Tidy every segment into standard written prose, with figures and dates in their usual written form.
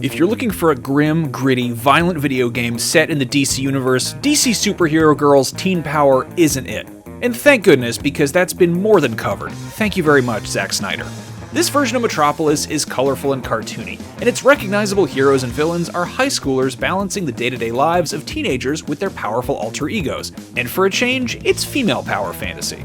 If you're looking for a grim, gritty, violent video game set in the DC universe, DC Superhero Girls Teen Power isn't it. And thank goodness, because that's been more than covered. Thank you very much, Zack Snyder. This version of Metropolis is colorful and cartoony, and its recognizable heroes and villains are high schoolers balancing the day-to-day lives of teenagers with their powerful alter egos. And for a change, it's female power fantasy.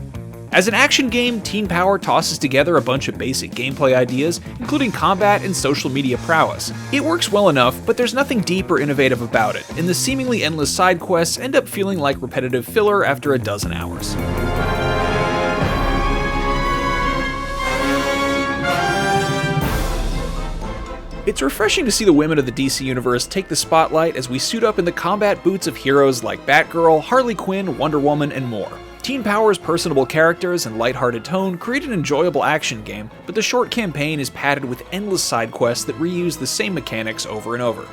As an action game, Teen Power tosses together a bunch of basic gameplay ideas, including combat and social media prowess. It works well enough, but there's nothing deep or innovative about it, and the seemingly endless side quests end up feeling like repetitive filler after a dozen hours. It's refreshing to see the women of the DC universe take the spotlight as we suit up in the combat boots of heroes like Batgirl, Harley Quinn, Wonder Woman, and more. Teen Power's personable characters and lighthearted tone create an enjoyable action game, but the short campaign is padded with endless side quests that reuse the same mechanics over and over.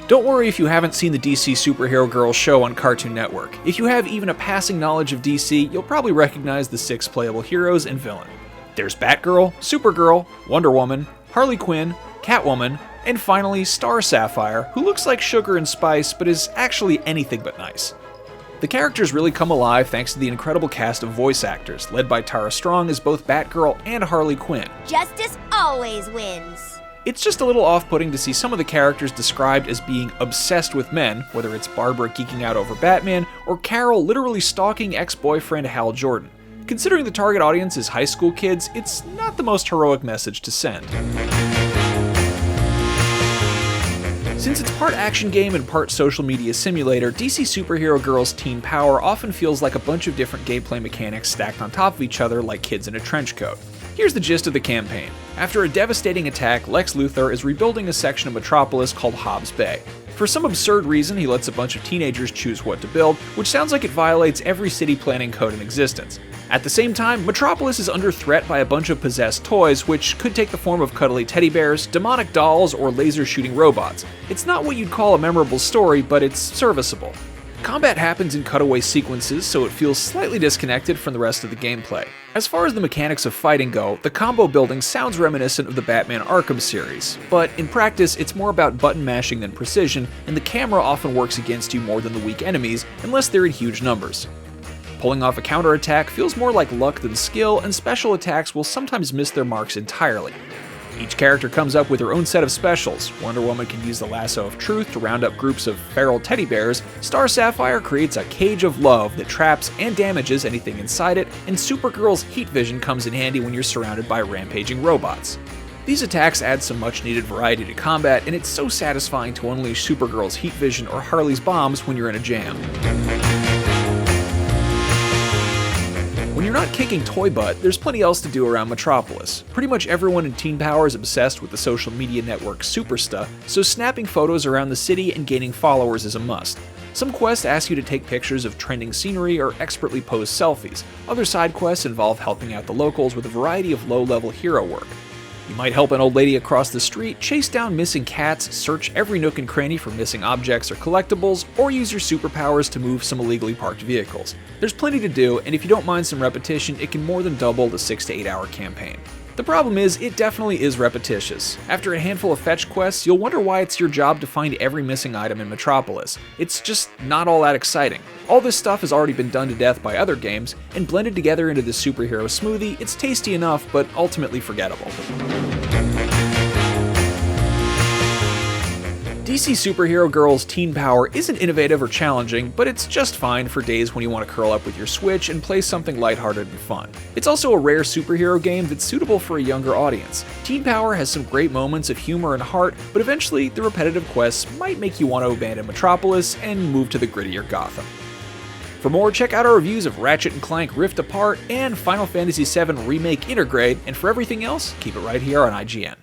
Don't worry if you haven't seen the DC Superhero Girls show on Cartoon Network. If you have even a passing knowledge of DC, you'll probably recognize the 6 playable heroes and villain. There's Batgirl, Supergirl, Wonder Woman, Harley Quinn, Catwoman, and finally Star Sapphire, who looks like sugar and spice but is actually anything but nice. The characters really come alive thanks to the incredible cast of voice actors, led by Tara Strong as both Batgirl and Harley Quinn. Justice always wins. It's just a little off-putting to see some of the characters described as being obsessed with men, whether it's Barbara geeking out over Batman, or Carol literally stalking ex-boyfriend Hal Jordan. Considering the target audience is high school kids, it's not the most heroic message to send. Since it's part action game and part social media simulator, DC Superhero Girls Teen Power often feels like a bunch of different gameplay mechanics stacked on top of each other like kids in a trench coat. Here's the gist of the campaign. After a devastating attack, Lex Luthor is rebuilding a section of Metropolis called Hobbs Bay. For some absurd reason, he lets a bunch of teenagers choose what to build, which sounds like it violates every city planning code in existence. At the same time, Metropolis is under threat by a bunch of possessed toys, which could take the form of cuddly teddy bears, demonic dolls, or laser-shooting robots. It's not what you'd call a memorable story, but it's serviceable. Combat happens in cutaway sequences, so it feels slightly disconnected from the rest of the gameplay. As far as the mechanics of fighting go, the combo building sounds reminiscent of the Batman Arkham series, but in practice it's more about button mashing than precision, and the camera often works against you more than the weak enemies, unless they're in huge numbers. Pulling off a counterattack feels more like luck than skill, and special attacks will sometimes miss their marks entirely. Each character comes up with their own set of specials. Wonder Woman can use the lasso of truth to round up groups of feral teddy bears, Star Sapphire creates a cage of love that traps and damages anything inside it, and Supergirl's heat vision comes in handy when you're surrounded by rampaging robots. These attacks add some much needed variety to combat, and it's so satisfying to unleash Supergirl's heat vision or Harley's bombs when you're in a jam. When you're not kicking toy butt, there's plenty else to do around Metropolis. Pretty much everyone in Teen Power is obsessed with the social media network Supersta, so snapping photos around the city and gaining followers is a must. Some quests ask you to take pictures of trending scenery or expertly posed selfies. Other side quests involve helping out the locals with a variety of low-level hero work. You might help an old lady across the street, chase down missing cats, search every nook and cranny for missing objects or collectibles, or use your superpowers to move some illegally parked vehicles. There's plenty to do, and if you don't mind some repetition, it can more than double the 6 to 8 hour campaign. The problem is, it definitely is repetitious. After a handful of fetch quests, you'll wonder why it's your job to find every missing item in Metropolis. It's just not all that exciting. All this stuff has already been done to death by other games, and blended together into this superhero smoothie, it's tasty enough, but ultimately forgettable. DC Superhero Girls Teen Power isn't innovative or challenging, but it's just fine for days when you want to curl up with your Switch and play something lighthearted and fun. It's also a rare superhero game that's suitable for a younger audience. Teen Power has some great moments of humor and heart, but eventually the repetitive quests might make you want to abandon Metropolis and move to the grittier Gotham. For more, check out our reviews of Ratchet & Clank Rift Apart and Final Fantasy VII Remake Intergrade, and for everything else, keep it right here on IGN.